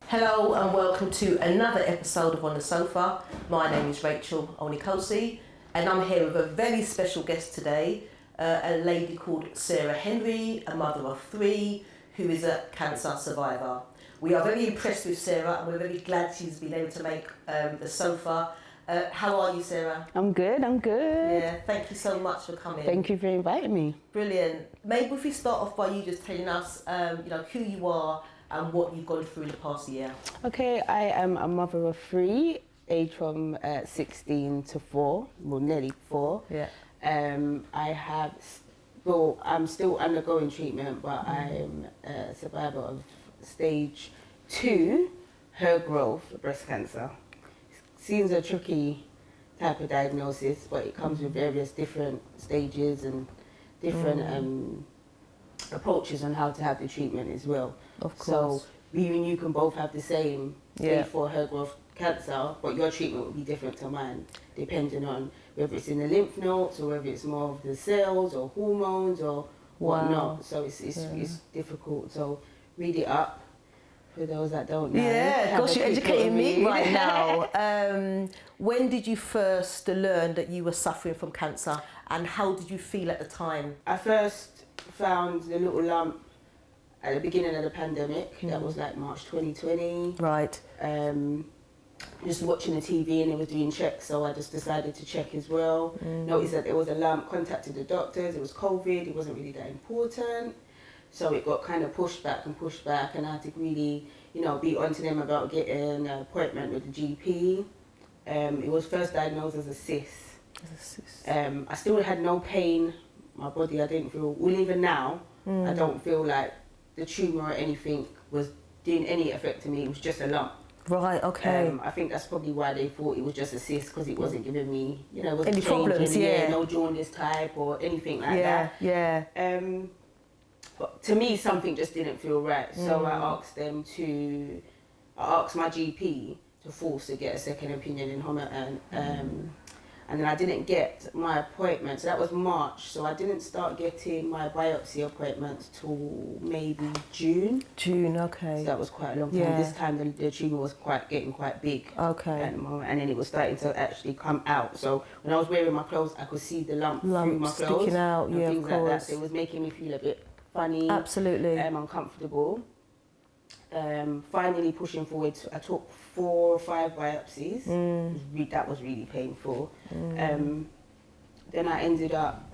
Hello and welcome to another episode of On the Sofa. My name is Rachel Onikosi and I'm here with a very special guest today, a lady called Sarah Henry, a mother of three, who is a cancer survivor. We are very impressed with Sarah and we're very glad she's been able to make the sofa. How are you, Sarah? I'm good. Yeah, thank you so much for coming. Thank you for inviting me. Brilliant. Maybe if we start off by you just telling us who you are and what you've gone through in the past year. Okay, I am a mother of three, aged from 16 to 4, well nearly 4. Yeah. I'm still undergoing treatment, but I'm a survivor of stage 2 hair growth breast cancer. Seems a tricky type of diagnosis, but it comes with various different stages and different approaches on how to have the treatment as well. Of course. So you and you can both have the same stage 4 hair growth cancer, but your treatment will be different to mine, depending on whether it's in the lymph nodes or whether it's more of the cells or hormones or whatnot. So it's difficult. So read it up for those that don't know. Yeah, gosh, you're educating me right now. When did you first learn that you were suffering from cancer and how did you feel at the time? I first found the little lump at the beginning of the pandemic. That was like March 2020. Right. Just watching the TV and they were doing checks, so I just decided to check as well. Noticed that there was a lump, contacted the doctors, it was COVID, it wasn't really that important. So it got kind of pushed back and I had to really, be onto them about getting an appointment with the GP. It was first diagnosed as a cyst. I still had no pain. My body, I didn't feel, well even now, I don't feel like the tumour or anything was doing any effect to me, it was just a lump. Right, okay. I think that's probably why they thought it was just a cyst, because it wasn't giving me, it wasn't any changing, problems, no jaundice type or anything like that. Yeah. But to me, something just didn't feel right. So I asked my GP to force to get a second opinion in Homerton. And then I didn't get my appointment. So that was March. So I didn't start getting my biopsy appointments till maybe June. June, okay. So that was quite a long time. Yeah. This time the tumour was getting quite big. Okay. At the moment, and then it was starting to actually come out. So when I was wearing my clothes, I could see the lump through my clothes. Sticking out, and yeah, things of like that. course. So it was making me feel a bit funny. Absolutely. Uncomfortable. Finally pushing forward, I took 4 or 5 biopsies. That was really painful. Then I ended up,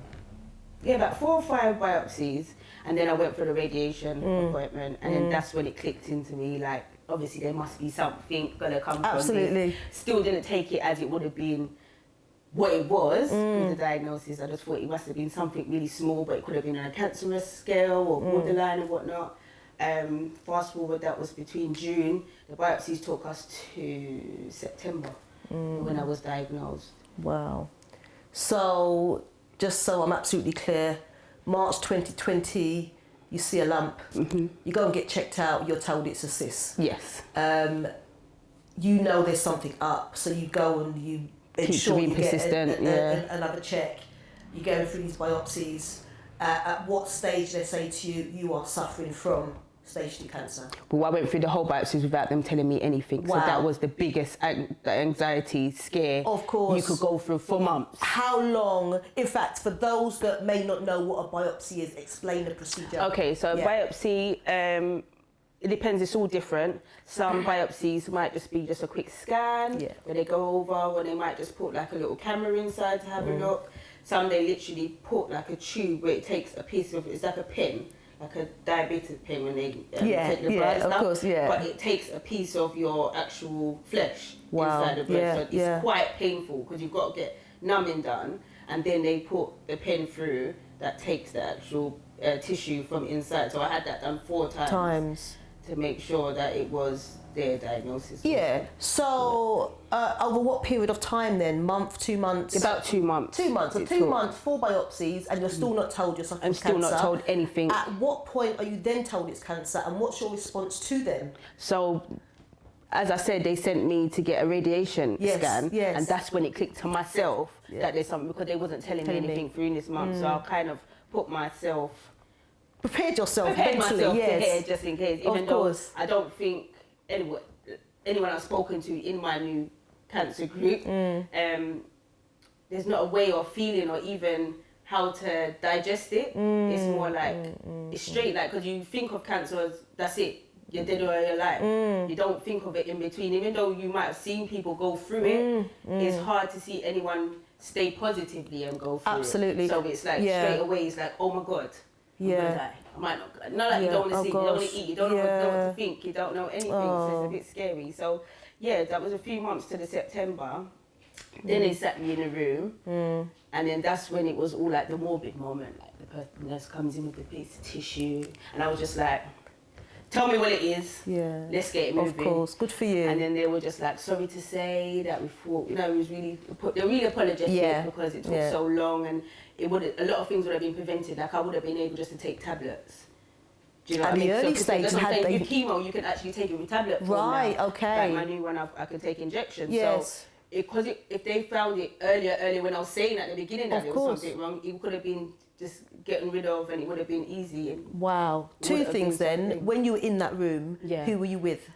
about 4 or 5 biopsies, and then I went for the radiation appointment, and then that's when it clicked into me, like, obviously there must be something gonna come from this. Still didn't take it as it would have been what it was with the diagnosis. I just thought it must have been something really small, but it could have been on a cancerous scale or borderline and whatnot. Fast forward, that was between June. The biopsies took us to September when I was diagnosed. Wow. So, just so I'm absolutely clear, March 2020, you see a lump, you go and get checked out, you're told it's a cyst. Yes. You know there's something up, so you go and you ensure you persistent, get another check. You're going through these biopsies. At what stage they say to you, you are suffering from stage 2 cancer? Well, I went through the whole biopsies without them telling me anything. Wow. So that was the biggest anxiety scare of course you could go through for months. How long, in fact, for those that may not know what a biopsy is, explain the procedure. Okay, so biopsy, it depends, it's all different. Some biopsies might just be just a quick scan, where they go over, or they might just put like a little camera inside to have a look. Some they literally put like a tube where it takes a piece of, it's like a pen, like a diabetic pen when they take the blood and stuff. Of course, But it takes a piece of your actual flesh inside the blood. So it's quite painful because you've got to get numbing done, and then they put the pen through that takes the actual tissue from inside. So I had that done 4 times. To make sure that it was their diagnosis. Yeah. So over what period of time then? Month, 2 months? About 2 months. 2 months. So 2 months, 4 biopsies, and you're still not told you're suffering from cancer. I'm still not told anything. At what point are you then told it's cancer, and what's your response to them? So, as I said, they sent me to get a radiation scan, and that's when it clicked to myself that there's something, because they wasn't telling me anything through this month. So I kind of put myself prepared yourself prepared mentally, myself yes. to hear just in case, even though I don't think anyone I've spoken to in my new cancer group, there's not a way of feeling or even how to digest it. It's more like, it's straight, like, because you think of cancer as, that's it, you're dead or you're alive. You don't think of it in between. Even though you might have seen people go through it, it's hard to see anyone stay positively and go through Absolutely. it. So it's like, straight away, it's like, oh my God, I'm gonna die. I might not. Not like you don't want to sleep, you don't want to eat, you don't know what to think, you don't know anything, so it's a bit scary. So yeah, that was a few months to the September. Then they sat me in a room, and then that's when it was all like the morbid moment. Like the nurse comes in with a piece of tissue, and I was just like, tell me what it is. Yeah. Let's get it moving. Of course, good for you. And then they were just like, sorry to say that we thought, you know, it was really, they're really apologetic because it took so long, and a lot of things would have been prevented. Like I would have been able just to take tablets. Do you know At what I the mean? early So, stage, that's what I'm had saying, they... with chemo, you can actually take it with tablet form Right, now. okay. Like my new one, I could take injections. Yes. So, because if they found it earlier when I was saying at the beginning that Of there was something wrong, it could have been just getting rid of, and it would have been easy. And Wow. Two things then. When you were in that room, who were you with?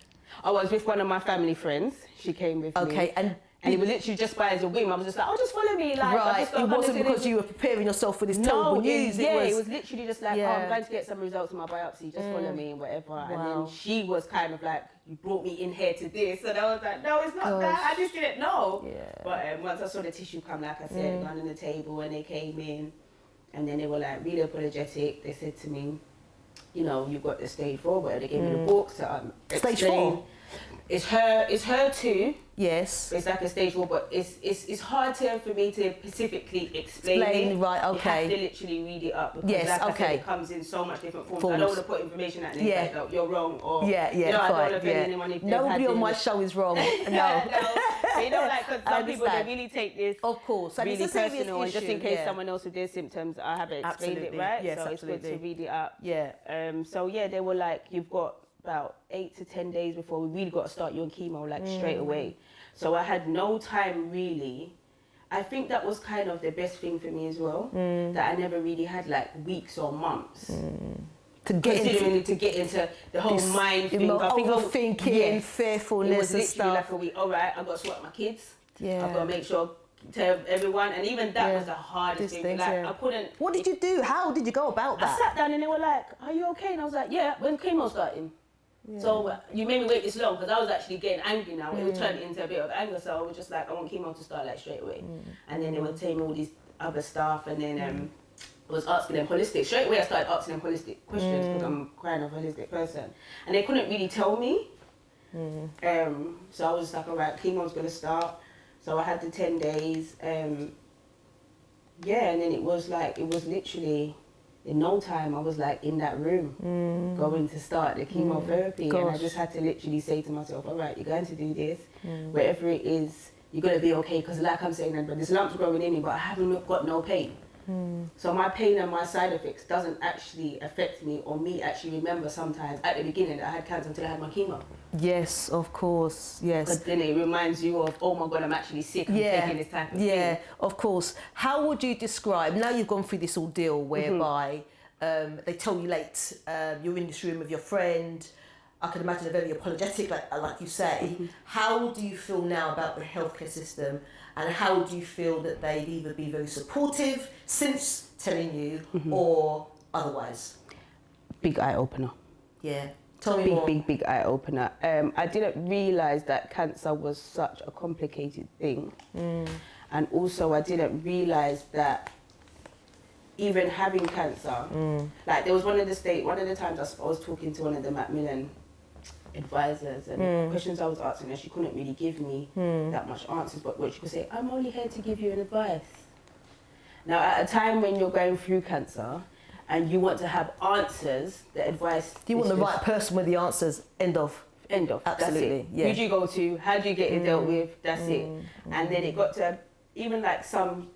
I was with one of my family friends. She came with me. Okay, and it was literally just by as a whim. I was just like, oh, just follow me. Like, right, it wasn't because you were preparing yourself for this terrible news. It was literally just like, oh, I'm going to get some results of my biopsy. Just follow me and whatever. Wow. And then she was kind of like, you brought me in here to this. And I was like, no, it's not that. I just didn't know. Yeah. But once I saw the tissue come, like I said, down on the table, and they came in, and then they were like really apologetic. They said to me, you know, you've got the stage 4, but they gave me the book to Stage 4? It's her too. Yes. It's like a stage 4, but it's hard for me to specifically explain it. Right, okay. You have to literally read it up because like I said, it comes in so much different forms. I don't want to put information out there like, you're wrong, or you know, I don't want to offend anyone if nobody on my show is wrong. No. You know, like, because some people, they really take this and really it's a personal, and just in case someone else with their symptoms, I haven't explained it right. Yes, so absolutely. It's good to read it up. Yeah. So yeah, they were like, you've got about 8 to 10 days before we really got to start you on chemo, like straight away. So I had no time really. I think that was kind of the best thing for me as well, that I never really had like weeks or months. To get into the whole mind thing, overthinking, fearfulness and stuff. It was literally like a week. All right, I've got to sort out my kids. Yeah. I've got to make sure tell everyone, and even that was the hardest thing. Like I couldn't. What did you do? How did you go about that? I sat down and they were like, "Are you okay?" And I was like, "Yeah." When chemo starting. Yeah. So you made me wait this long because I was actually getting angry now. It would turn into a bit of anger, so I was just like, I want chemo to start like straight away. And then they would tell me all these other stuff, and then I was asking them holistic. Straight away I started asking them holistic questions because I'm quite a holistic person. And they couldn't really tell me. So I was just like, all right, chemo's going to start. So I had the 10 days. And then it was literally... in no time, I was like in that room going to start the chemotherapy. And I just had to literally say to myself, all right, you're going to do this. Wherever it is, you're going to be okay. Because like I'm saying, this lump's growing in me, but I haven't got no pain. So my pain and my side effects doesn't actually affect me, or me actually remember sometimes at the beginning that I had cancer until I had my chemo. Yes, of course, yes. But then it reminds you of, oh my God, I'm actually sick, I'm taking this type of thing. Yeah, of course. How would you describe, now you've gone through this ordeal whereby they tell you late, you're in this room with your friend, I can imagine they're very apologetic, like you say. How do you feel now about the healthcare system, and how do you feel that they've either been very supportive since telling you or otherwise? Big eye opener. Yeah. Tell me more. Big eye opener. I didn't realise that cancer was such a complicated thing. And also I didn't realise that even having cancer, like there was one of the times I was talking to one of the Macmillan advisors, and questions I was asking her, she couldn't really give me that much answers, but what she could say, I'm only here to give you an advice. Now at a time when you're going through cancer and you want to have answers, the advice... You want the right person with the answers, end of. Absolutely. That's it. Yeah. Who do you go to? How do you get it dealt with? That's it. And then it got to even like some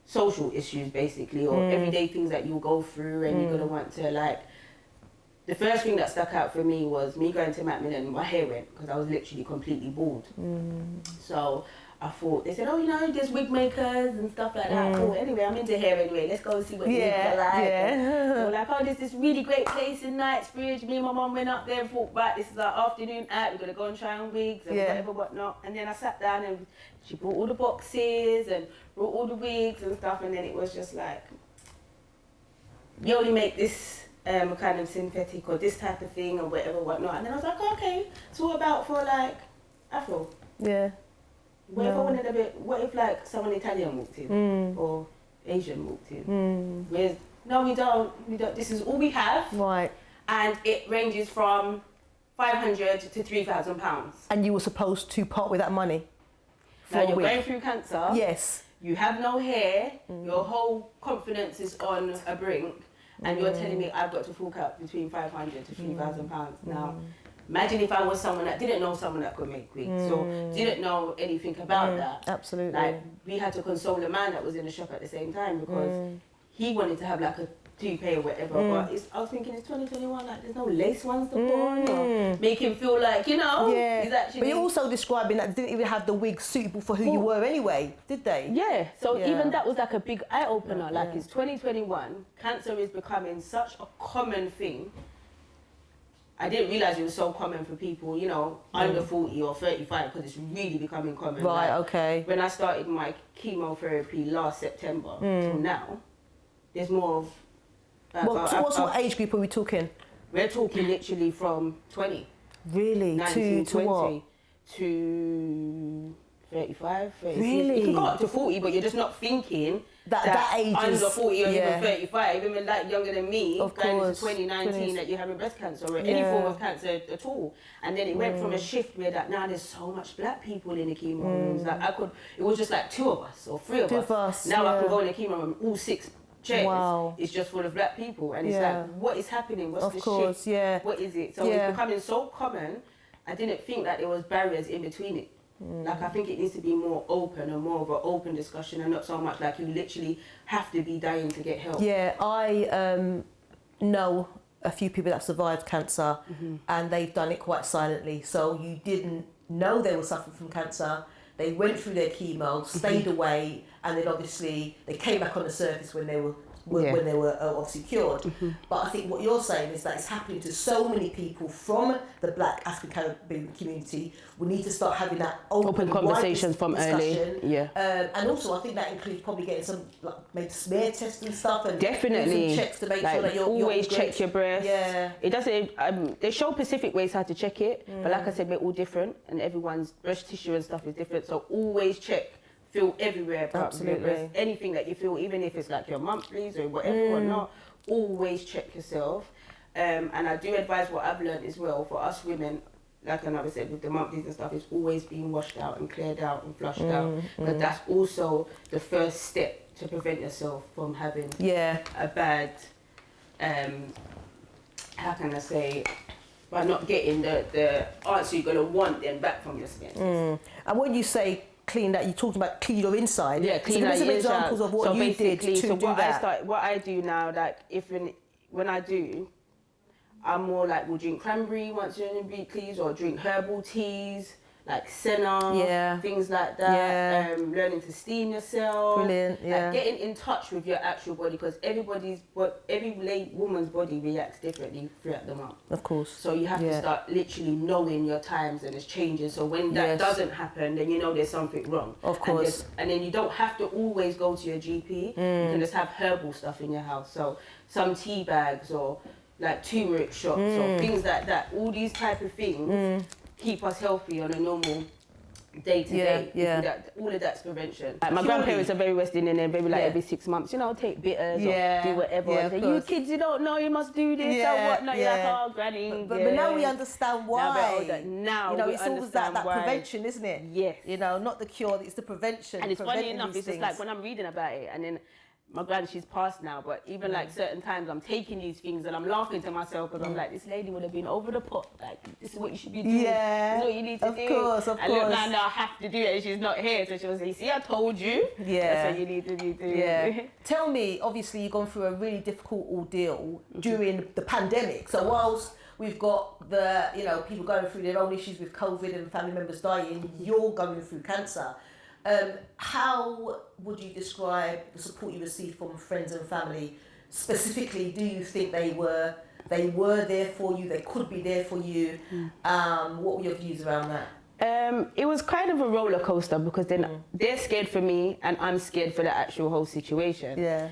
social issues basically, or everyday things that you'll go through, and you're gonna want to like... The first thing that stuck out for me was me going to Macmillan, my hair went, because I was literally completely bald. So I thought, they said, oh, you know, there's wig makers and stuff like that. I thought, anyway, I'm into hair anyway, let's go and see what the wigs are like. Yeah. They were like, oh, there's this really great place in Knightsbridge. Me and my mum went up there and thought, right, this is our afternoon out, we're going to go and try on wigs and whatever, whatnot. And then I sat down and she brought all the boxes and brought all the wigs and stuff, and then it was just like, you only make this kind of synthetic or this type of thing or whatever, whatnot. And then I was like, okay, so what about for like Afro? Yeah. What if I wanted a bit, what if like someone Italian walked in or Asian walked in? No, we don't, this is all we have. Right. And it ranges from 500 to 3,000 pounds. And you were supposed to part with that money? Now you're going through cancer. Yes. You have no hair, your whole confidence is on a brink, and you're telling me I've got to fork out between 500 to 3,000 pounds. Now, imagine if I was someone that didn't know someone that could make wigs, or didn't know anything about that. Absolutely. Like, we had to console a man that was in the shop at the same time because he wanted to have like a toupee or whatever, but I was thinking it's 2021, like there's no lace ones to put on or make him feel like, you know, he's actually... But you're also describing that they didn't even have the wigs suitable for who you were anyway, did they? Yeah, so even that was like a big eye-opener, like it's 2021, cancer is becoming such a common thing. I didn't realise it was so common for people, you know, under 40 or 35, because it's really becoming common. Right, like, okay. When I started my chemotherapy last September till now, there's more of... what age group are we talking? We're talking literally from 20. Really? 19, to what? To 35, 36. Really? You can go up to 40, but you're just not thinking that age under is... 40 or even 35, even like younger than me, of going into course. 2019 that you're having breast cancer or any form of cancer at all. And then it went from a shift where that now there's so much black people in the chemo rooms. Like it was just like 2 of us or 3 of us. Now I can go in the chemo room, all 6 chairs is just full of black people, and it's like, what is happening? What's the shift? What is it? So it's becoming so common. I didn't think that there was barriers in between it. Like, I think it needs to be more open and more of an open discussion, and not so much like you literally have to be dying to get help. Yeah, I know a few people that survived cancer, and they've done it quite silently. So you didn't know they were suffering from cancer. They went through their chemo, stayed away, and then obviously they came back on the surface when they were obviously cured. But I think what you're saying is that it's happening to so many people from the Black African community. We need to start having that open conversations from discussion. early. And also I think that includes probably getting some maybe smear tests and stuff, and definitely some checks to make like, sure that you're always check your breast. Yeah. It doesn't. They show specific ways how to check it, but like I said, we're all different, and everyone's breast tissue and stuff is different. So always check. Feel everywhere apart from your breast. Anything that you feel, even if it's like your monthlies or whatever or not, always check yourself. And I do advise what I've learned as well for us women, like another said with the monthlies and stuff, it's always being washed out and cleared out and flushed out. But that's also the first step to prevent yourself from having a bad, how can I say, by not getting the answer you're going to want then back from your skin. And when you say clean, that you're talking about clean your inside. Yeah, clean so your some inside. examples of what you did to do that. What I do now, like when I do, I'm more like we'll drink cranberry once you're in weeklies, or drink herbal teas like senna, things like that. Learning to steam yourself. Brilliant. Like getting in touch with your actual body, because every woman's body reacts differently throughout the month. Of course. So you have to start literally knowing your times and it's changing. So when that doesn't happen, then you know there's something wrong. Of course. And then you don't have to always go to your GP. You can just have herbal stuff in your house. So some tea bags or like turmeric shots or things like that. All these type of things keep us healthy on a normal day to day. All of that's prevention. Like my grandparents are very West Indian and very like every 6 months, you know, take bitters or do whatever. And say, you kids, you don't know, you must do this or whatnot. You're like, oh, granny. But now we understand why. Now you know, we it's always that prevention, isn't it? Yes. You know, not the cure, it's the prevention. And it's funny enough, it's just like when I'm reading about it, and then my granny, she's passed now, but even like certain times I'm taking these things and I'm laughing to myself because I'm like, this lady would have been over the pot. Like, this is what you should be doing. Yeah. This is what you need to do. Of course. And look, now I have to do it and she's not here. So she was like, see, I told you. Yeah. That's what you need to be doing. Yeah. Tell me, obviously you've gone through a really difficult ordeal during the pandemic. So whilst we've got the, you know, people going through their own issues with COVID and family members dying, you're going through cancer. How would you describe the support you received from friends and family? Specifically, do you think they were there for you? They could be there for you. What were your views around that? It was kind of a roller coaster because then they're scared for me and I'm scared for the actual whole situation. Yeah.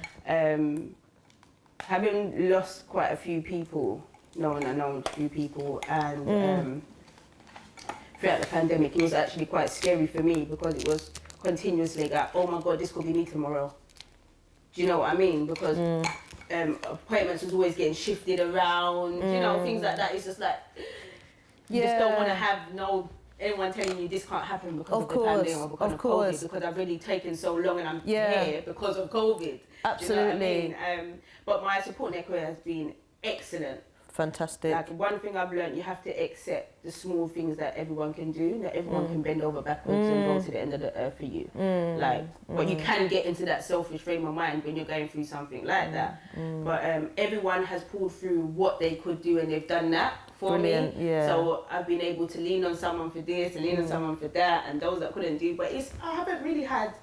Having lost quite a few people, known a few people, and throughout the pandemic, it was actually quite scary for me because it was continuously like, oh my God, this could be me tomorrow. Do you know what I mean? Because appointments was always getting shifted around, you know, things like that. It's just like, you just don't want to have anyone telling you this can't happen because of the pandemic or because of COVID, because I've really taken so long and I'm here because of COVID. Absolutely. Do you know what I mean? But my support network has been excellent. Fantastic. Like, one thing I've learned, you have to accept the small things that everyone can do, that everyone can bend over backwards and go to the end of the earth for you. But you can get into that selfish frame of mind when you're going through something like that. But everyone has pulled through what they could do and they've done that for me. Yeah. So I've been able to lean on someone for this and lean on someone for that, and those that couldn't do. But I haven't really had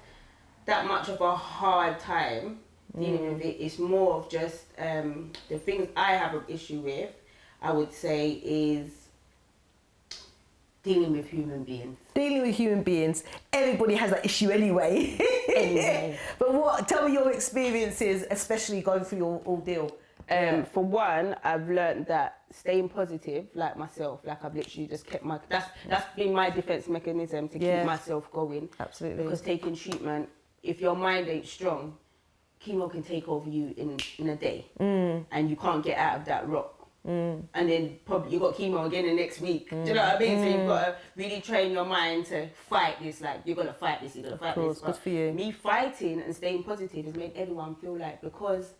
that much of a hard time dealing with it. It's more of just the things I have an issue with, I would say, is dealing with human beings. Dealing with human beings, everybody has that issue anyway. But tell me your experiences, especially going through your ordeal. For one, I've learned that staying positive, like myself, like I've literally just kept that's been my defense mechanism to keep myself going. Absolutely. Because taking treatment, if your mind ain't strong, chemo can take over you in a day, and you can't get out of that rut. And then probably you got chemo again the next week. Do you know what I mean? So you've got to really train your mind to fight this. Like, you're gonna fight this, you're gonna fight this. Good for you. Me fighting and staying positive has made everyone feel like, because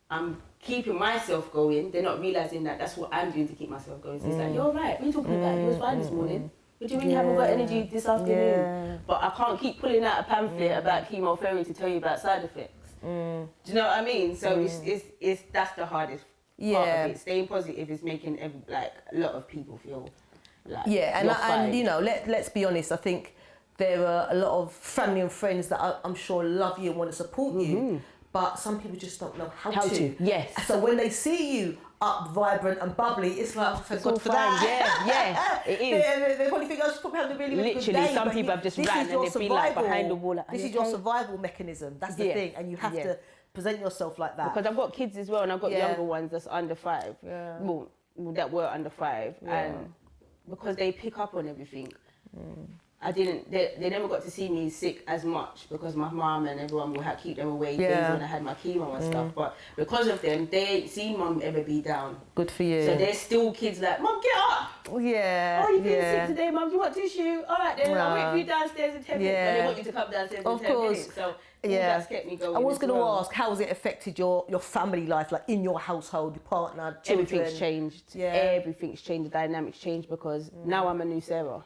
I'm keeping myself going, they're not realizing that that's what I'm doing to keep myself going. So it's like, you're right, what are you talking about? You was fine this morning. What do you mean you haven't got energy this afternoon? But I can't keep pulling out a pamphlet about chemotherapy to tell you about side effects. Do you know what I mean? So it's that's the hardest part of it. Staying positive is making a lot of people feel like and you know, let's be honest. I think there are a lot of family and friends that I'm sure love you and want to support you, but some people just don't know how to. Yes. So when they see you up, vibrant and bubbly, it's like, oh, thank God for that. It is. They probably think I was probably having a really, really good day. Literally, some people have just ran and they've been like behind the wall. Like, this is your survival mechanism. That's the thing, and you have to present yourself like that. Because I've got kids as well, and I've got younger ones that's under 5. Well, that were under 5, and because they pick up on everything. They never got to see me sick as much because my mum and everyone would keep them away days when I had my chemo and stuff. But because of them, they ain't seen mum ever be down. Good for you. So they're still kids like, Mum, get up! Yeah. Oh, you've been sick today, Mum, do you want tissue? All right then, I'll wait for you downstairs in 10 minutes. And they want you to come downstairs in 10 minutes. So that's kept me going. I was going to ask, how has it affected your family life, like in your household, your partner, children? Everything's changed. Everything's changed. The dynamics changed because now I'm a new Sarah.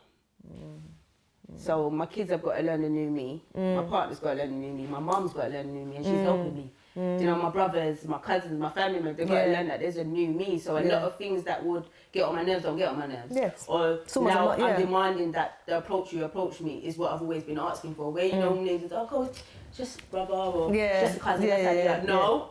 So my kids have got to learn the new me. My partner's got to learn the new me. My mum's got to learn the new me, and she's helping me. You know, my brothers, my cousins, my family members, they've got to learn that there's a new me. So a lot of things that would get on my nerves don't get on my nerves. Yes. Or now I'm demanding that the approach you approach me is what I've always been asking for. Where you normally just, oh, just brother or just a cousin. No.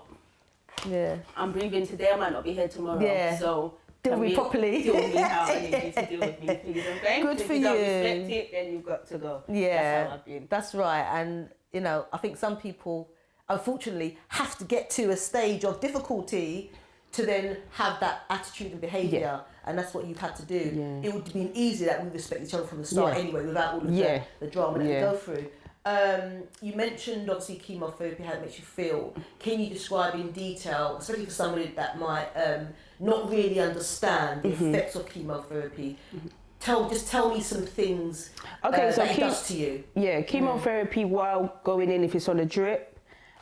Yeah. I'm breathing today. I might not be here tomorrow. Yeah. So deal with me properly. Deal with me how I need you to deal with me, please. Okay? Good for you. If you don't respect it, then you've got to go. Yeah. That's how I've been. That's right. And, you know, I think some people, unfortunately, have to get to a stage of difficulty to then have that attitude and behaviour. And that's what you've had to do. It would have been easy that we respect each other from the start anyway, without all of the drama that we go through. You mentioned obviously chemotherapy, how it makes you feel. Can you describe in detail, especially for somebody that might not really understand the effects of chemotherapy? Just tell me some things so that it does to you. Yeah, chemotherapy while going in, if it's on a drip,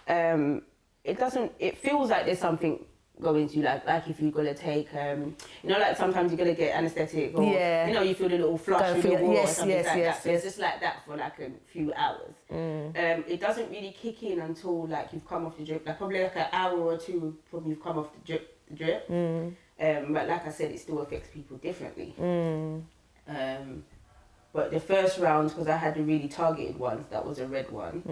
it feels like there's something going to you, like if you're gonna take, you know, like sometimes you're gonna get anaesthetic, or you know, you feel a little flush with your water or something like that. So it's just like that for like a few hours. It doesn't really kick in until like you've come off the drip, like probably like an hour or two from you've come off the drip. But like I said, it still affects people differently. But the first round, because I had the really targeted ones, that was a red one,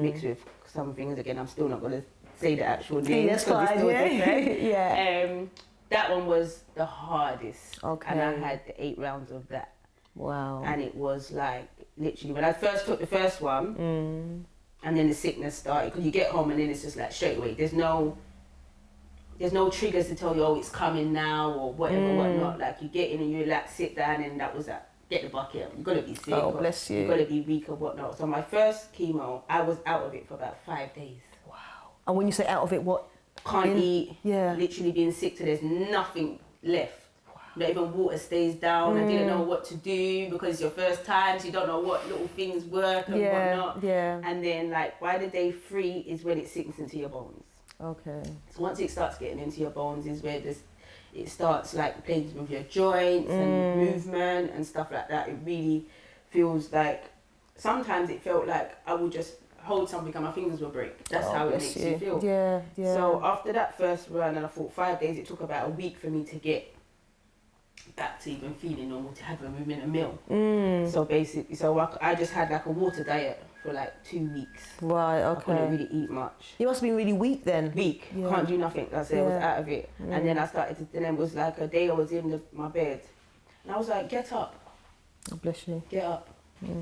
mixed with some things. Again, I'm still not going to say the actual name. That's fine, yeah. That one was the hardest. Okay. And I had the 8 rounds of that. Wow. And it was like, literally, when I first took the first one, and then the sickness started, because you get home and then it's just like straight away. There's no triggers to tell you, oh, it's coming now, or whatever, whatnot. Like, you get in and you like sit down, and that was that. Get the bucket. You've got to be sick. Oh, bless you. You've got to be weak or whatnot. So my first chemo, I was out of it for about 5 days. Wow. And when you say out of it, what? Can't eat. Yeah. Literally being sick till there's nothing left. Wow. Not even water stays down. I didn't know what to do because it's your first time, so you don't know what little things work and whatnot. Yeah. And then like by the day 3 is when it sinks into your bones. Okay. So once it starts getting into your bones is where it starts like playing with your joints and movement and stuff like that. It really feels like, sometimes it felt like I would just hold something and my fingers will break. That's how it makes you feel. Yeah. So after that first run, and I thought 5 days, it took about a week for me to get back to even feeling normal, to have a meal. So basically, I just had like a water diet for like 2 weeks. Right, okay. I couldn't really eat much. You must have been really weak then. Weak, can't do nothing. That's it, I was out of it. And then I started to, then it was like a day I was in my bed. And I was like, get up. Oh, bless you. Get up.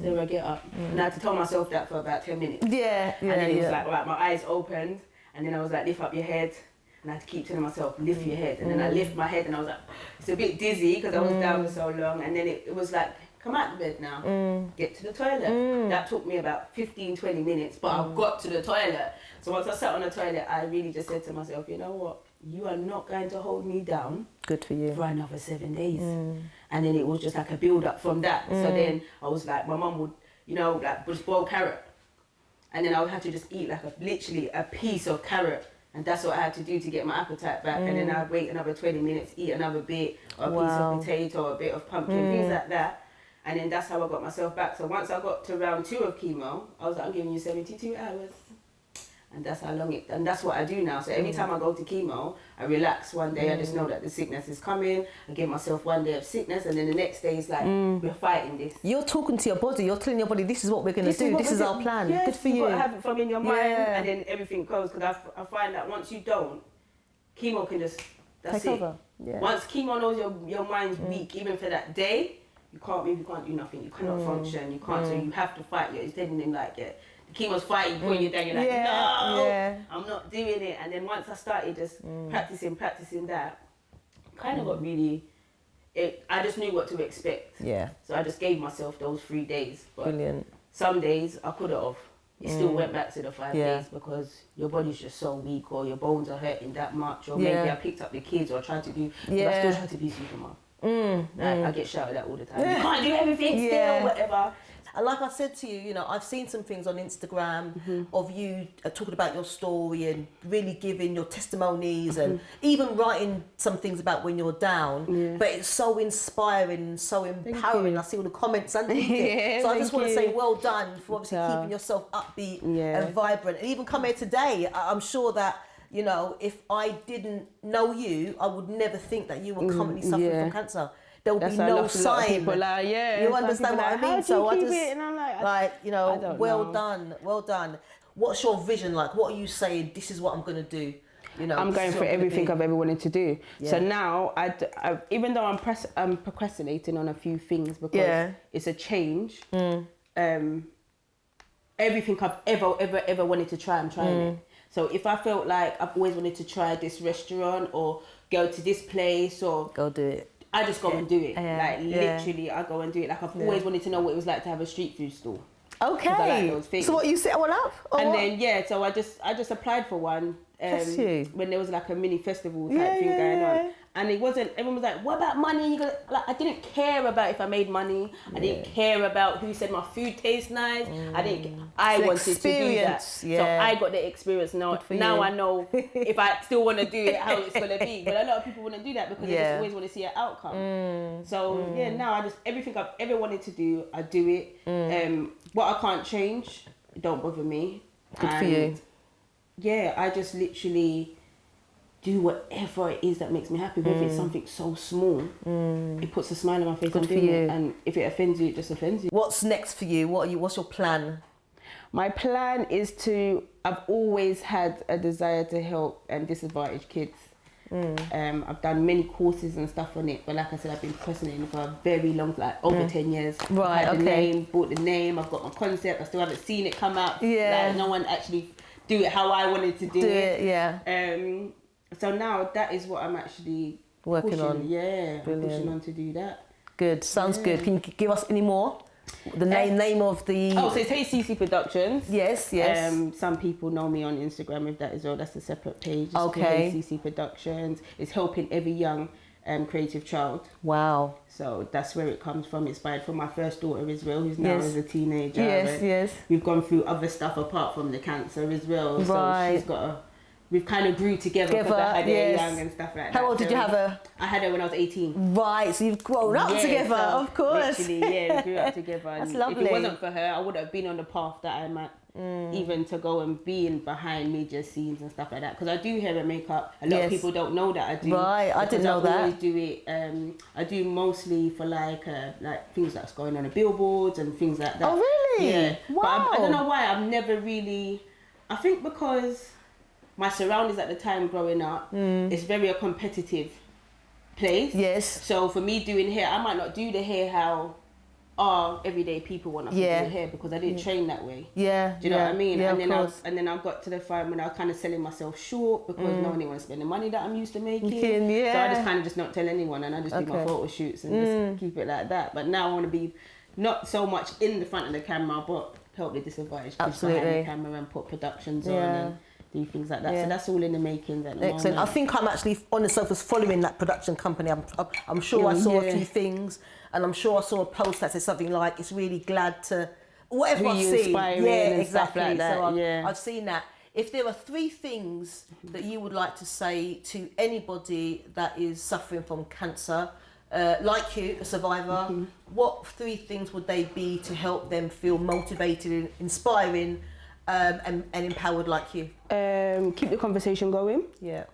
Sarah, get up. And I had to tell myself that for about 10 minutes. Yeah. And then it was like, right, my eyes opened. And then I was like, lift up your head. And I had to keep telling myself, lift your head. And then I lift my head and I was like, it's a bit dizzy because I was down for so long. And then it was like, come out of bed now, get to the toilet. That took me about 15, 20 minutes, but I got to the toilet. So once I sat on the toilet, I really just said to myself, you know what? You are not going to hold me down. Good for you. For another 7 days. And then it was just like a build up from that. So then I was like, my mum would, like just boil carrot. And then I would have to just eat like literally a piece of carrot. And that's what I had to do to get my appetite back. And then I'd wait another 20 minutes, eat another bit, or a piece of potato, a bit of pumpkin, things like that. And then that's how I got myself back. So once I got to round 2 of chemo, I was like, I'm giving you 72 hours. And that's how long and that's what I do now. So every time I go to chemo, I relax one day. I just know that the sickness is coming. I give myself 1 day of sickness, and then the next day is like, we're fighting this. You're talking to your body. You're telling your body, this is what we're going to do. This is our plan. Yes, good for you. You've got to have it from in your mind, and then everything goes. Because I find that once you don't, chemo can just, that's take it. over. Yeah. Once chemo knows your mind's weak, even for that day, you can't move, you can't do nothing, you cannot function, you can't, so you have to fight. It's telling them like, the chemo's fighting, pulling you down, you're like, no, I'm not doing it. And then once I started just practicing that, kind of got really, I just knew what to expect. Yeah. So I just gave myself those 3 days. But brilliant. some days I could have. It still went back to the 5 days because your body's just so weak, or your bones are hurting that much, or maybe I picked up the kids or tried to do, but I still try to be Superman. I get shouted at all the time. You can't do everything still, whatever. And like I said to you, I've seen some things on Instagram of you talking about your story and really giving your testimonies and even writing some things about when you're down. But it's so inspiring and so empowering. I see all the comments underneath it. So I just want to say well done for obviously keeping yourself upbeat and vibrant. And even come here today, I'm sure that, if I didn't know you, I would never think that you were currently suffering from cancer. There will be no sign. People are, you understand what I mean? So I just, and I'm like, well done. What's your vision like? What are you saying? This is what I'm going to do. I'm going for everything I've ever wanted to do. Yeah. So now, even though I'm procrastinating on a few things because it's a change, everything I've ever wanted to try, I'm trying it. So if I felt like I've always wanted to try this restaurant or go to this place or... Go do it. I just go and do it. Literally, I go and do it. Like I've always wanted to know what it was like to have a street food stall. Okay. I like those things. So what, you set one up? And then so I just applied for one. When there was like a mini festival type thing going on. And it wasn't, everyone was like, what about money? I didn't care about if I made money. I didn't care about who said my food tastes nice. I wanted to do that. So I got the experience. Now I know if I still want to do it, how it's going to be. But a lot of people want to do that because they just always want to see an outcome. So now everything I've ever wanted to do, I do it. What I can't change, don't bother me. Good for you. Yeah, I just literally do whatever it is that makes me happy. Whether it's something so small, it puts a smile on my face. Good I'm for doing you. it. And if it offends you, it just offends you. What's next for you? What's your plan? My plan is I've always had a desire to help disadvantaged kids. I've done many courses and stuff on it, but like I said, I've been pressing it for a very long, like over 10 years. Right, I've had the okay. name, bought the name, I've got my concept, I still haven't seen it come out. Yeah. Like, no one actually do it how I wanted to do it. Yeah. So now that is what I'm actually Working pushing on. Yeah, I'm Brilliant. pushing on to do that. Good. Sounds good. Can you give us any more? The name of the... Oh, so it's HCC Productions. Yes. Some people know me on Instagram with that as well. That's a separate page. It's Okay. called HCC Productions. It's helping every young creative child. Wow. So that's where it comes from. Inspired from my first daughter as well, who's now Yes. as a teenager. Yes. We've gone through other stuff apart from the cancer as well. Right. So she's got we've kind of grew together because I had her young and stuff like that. How old did you have her? I had her when I was 18. Right, so you've grown up together, so of course. Literally, we grew up together. That's And lovely. if it wasn't for her, I would have been on the path that I'm at, even to go and be in behind media scenes and stuff like that. Because I do hair and makeup. A lot of people don't know that I do. Right, I didn't know that. I always do it. I do mostly for like things that's going on the billboards and things like that. Oh, really? Yeah. Wow. But I don't know why I've never really. I think because my surroundings at the time growing up, it's very a competitive place. Yes. So for me doing hair, I might not do the hair how everyday people want us to do the hair because I didn't train that way. Yeah. Do you know what I mean? Yeah, and then I got to the point when I was kind of selling myself short because no one wants to spend the money that I'm used to making. Yeah. So I just kind of just not tell anyone and I just do my photo shoots and just keep it like that. But now I want to be not so much in the front of the camera, but help the disadvantaged kids behind the camera and put productions on and do things like that. So that's all in the making at the Excellent. moment. I think I'm actually on the surface following that production company. I'm sure I saw a few things, and I'm sure I saw a post that said something like, "It's really glad to," whatever I've seen. Inspiring and stuff like that. So I've seen that. If there are 3 things that you would like to say to anybody that is suffering from cancer, like you, a survivor, what 3 things would they be to help them feel motivated and inspiring and empowered like you? Keep the conversation going. Yeah.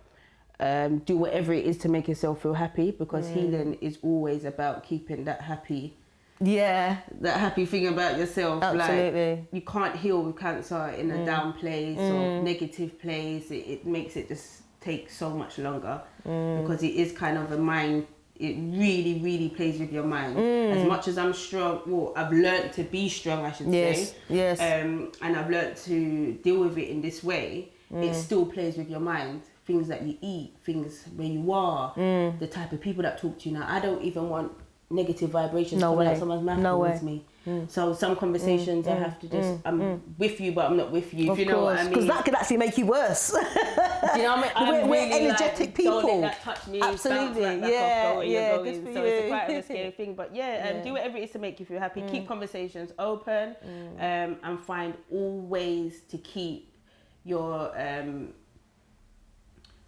Do whatever it is to make yourself feel happy because healing is always about keeping that happy thing about yourself. Absolutely. Like, you can't heal with cancer in a down place or negative place. It makes it just take so much longer because it is kind of a mind. It really, really plays with your mind. As much as I'm strong, well, I've learned to be strong, I should say. Yes. And I've learned to deal with it in this way. It still plays with your mind. Things that you eat, things where you are, the type of people that talk to you. Now, I don't even want negative vibrations coming out someone's mouth towards me. So some conversations I have to just, I'm with you, but I'm not with you. If you know what I mean? Because that could actually make you worse. Do you know what I mean? We're energetic people. Don't let that touch me. Absolutely. Bounce right back off, Good for so you. it's quite a scary thing. But do whatever it is to make you feel happy. Keep conversations open and find all ways to keep your...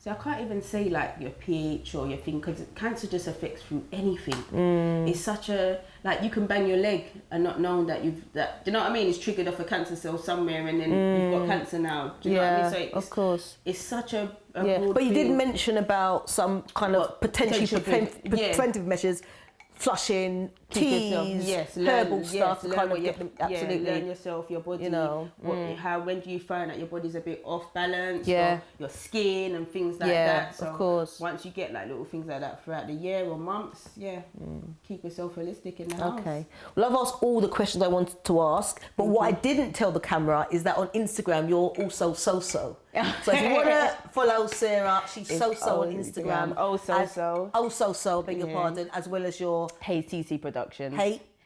So I can't even say like your pH or your thing because cancer just affects through anything. It's such a, like you can bang your leg and not knowing that do you know what I mean? It's triggered off a cancer cell somewhere and then you've got cancer now. Do you know what I mean? So of course. It's such a But you did mention about some kind of potentially preventive measures, flushing, teas, herbal stuff to kind of get them, absolutely. Learn yourself, your body, when do you find that your body's a bit off balance, or your skin and things like that. So of course. Once you get like little things like that throughout the year or months, keep yourself holistic in the house. Okay. Well, I've asked all the questions I wanted to ask, but what I didn't tell the camera is that on Instagram you're also so-so. So if you want to follow Sarah, she's so-so on Instagram. So-so. Beg your pardon, as well as your... Hey CC Productions.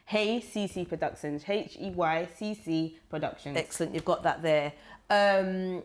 Hey CC Productions. HEYCC Productions. Excellent, you've got that there. I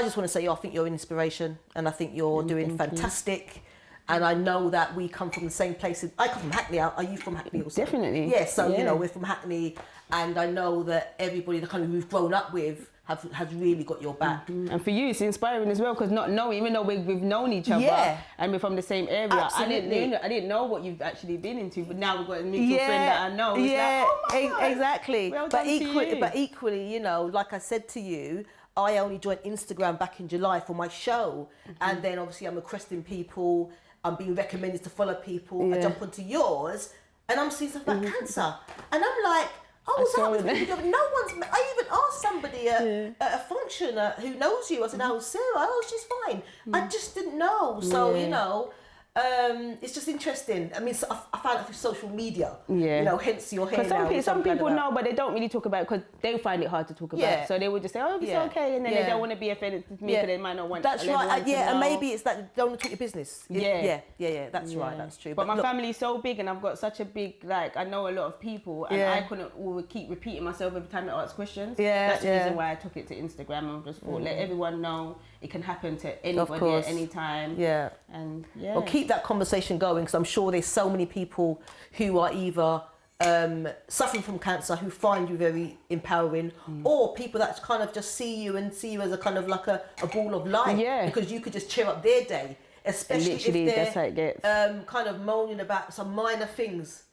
just want to say I think you're an inspiration and I think you're doing fantastic. And I know that we come from the same place. I come from Hackney. Are you from Hackney also? Definitely. Yeah, so, you know, we're from Hackney. And I know that everybody that kind of we've grown up with has really got your back. And for you, it's inspiring as well, because not knowing, even though we've known each other and we're from the same area, I didn't know what you've actually been into, but now we've got a mutual friend that I know. It's like, oh my God, exactly. well done to you. But equally, you know, like I said to you, I only joined Instagram back in July for my show, and then obviously I'm requesting people, I'm being recommended to follow people. I jump onto yours, and I'm seeing stuff about cancer, and I'm like, oh, what's that with people? No one's. I even asked somebody at a function who knows you. I said, "Oh, Sarah, oh, she's fine." I just didn't know. So you know, it's just interesting. I mean, so I found it through social media. You know, hence your hair. Because some people know, but they don't really talk about it because they find it hard to talk about. So they would just say, "Oh, it's okay," and then they don't want to be offended with me because they might not want. That's right. And maybe it's that they don't want to talk your business. Yeah. That's right. That's true. But my family's so big, and I've got such a big, like, I know a lot of people, and I couldn't keep repeating myself every time I ask questions. That's the reason why I took it to Instagram and just thought, let everyone know it can happen to anybody at any time. And well, keep that conversation going, because I'm sure there's so many people who are either suffering from cancer who find you very empowering, or people that kind of just see you as a kind of like a ball of light, because you could just cheer up their day, especially if they're that's how it gets. Kind of moaning about some minor things.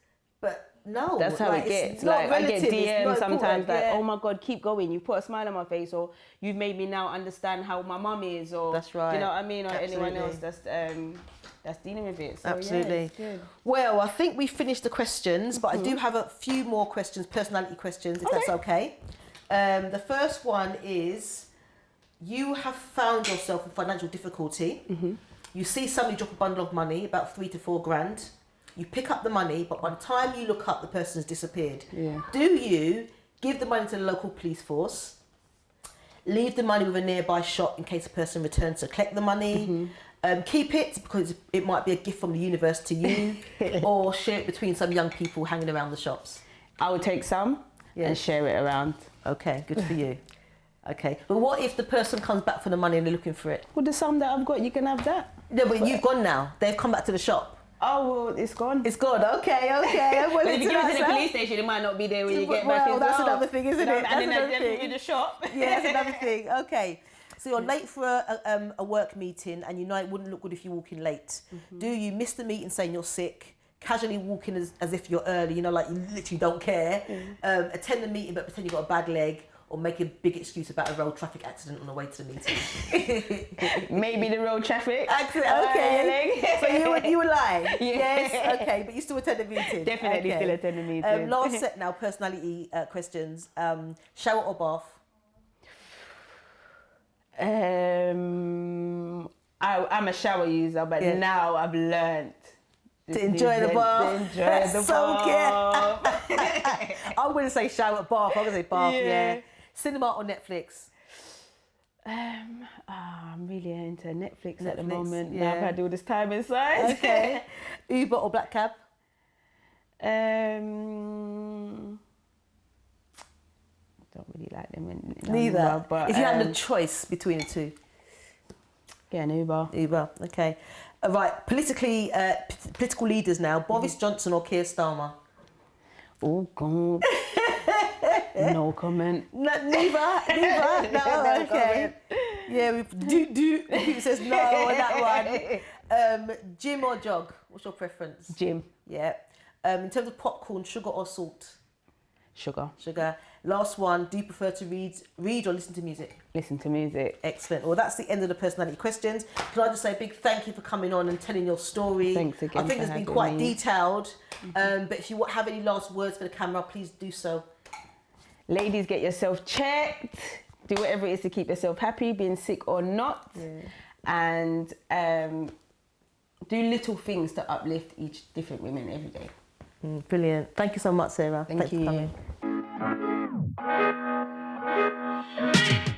But no, that's how it gets. Like, I get DMs sometimes like, oh my God, keep going. You put a smile on my face, or you've made me now understand how my mum is, or that's right. Do you know what I mean? Or anyone else that's dealing with it. So, absolutely. Good. Well, I think we finished the questions, but I do have a few more questions, personality questions, if that's okay. The first one is, you have found yourself in financial difficulty. You see somebody drop a bundle of money, about 3 to 4 grand. You pick up the money, but by the time you look up, the person has disappeared. Do you give the money to the local police force, leave the money with a nearby shop in case the person returns to collect the money, keep it because it might be a gift from the universe to you, or share it between some young people hanging around the shops? I would take some and share it around. Okay, good for you. Okay, but what if the person comes back for the money and they're looking for it? Well, the sum that I've got, you can have that. No, but you've gone now. They've come back to the shop. Oh, well, it's gone. It's gone. Okay. Well, if you give it to the police station, it might not be there when you get back. Well, that's another thing, isn't it? And then in the shop. Yeah, that's another thing. Okay. So you're late for a work meeting, and you know it wouldn't look good if you walk in late. Do you miss the meeting saying you're sick, casually walk in as if you're early, you know, like you literally don't care, attend the meeting but pretend you've got a bad leg, or make a big excuse about a road traffic accident on the way to the meeting? Maybe the road traffic accident. Okay. So you would lie. Yes. Okay, but you still attend the meeting. Definitely still attend the meeting. Last set now, personality questions. Shower or bath? I'm a shower user, but now I've learned to enjoy the bath. I'm going to say shower, bath. I'm going to say bath. Cinema or Netflix? I'm really into Netflix at the moment. Now I've had all this time inside. Okay. Uber or black cab? Don't really like them. Neither. But if you had a choice between the two, get an Uber. Uber. Okay. Right. Political leaders now: Boris Johnson or Keir Starmer? Oh God. No comment. Neither. No. Okay. Yeah. Who says no on that one? Gym or jog? What's your preference? Gym. Yeah. In terms of popcorn, sugar or salt? Sugar. Last one, do you prefer to read or listen to music? Listen to music. Excellent. Well, that's the end of the personality questions. Can I just say a big thank you for coming on and telling your story? Thanks again. I think it's been quite detailed. But if you have any last words for the camera, please do so. Ladies, get yourself checked. Do whatever it is to keep yourself happy, being sick or not. And do little things to uplift each different women every day. Brilliant. Thank you so much, Sarah. Thanks for coming. you.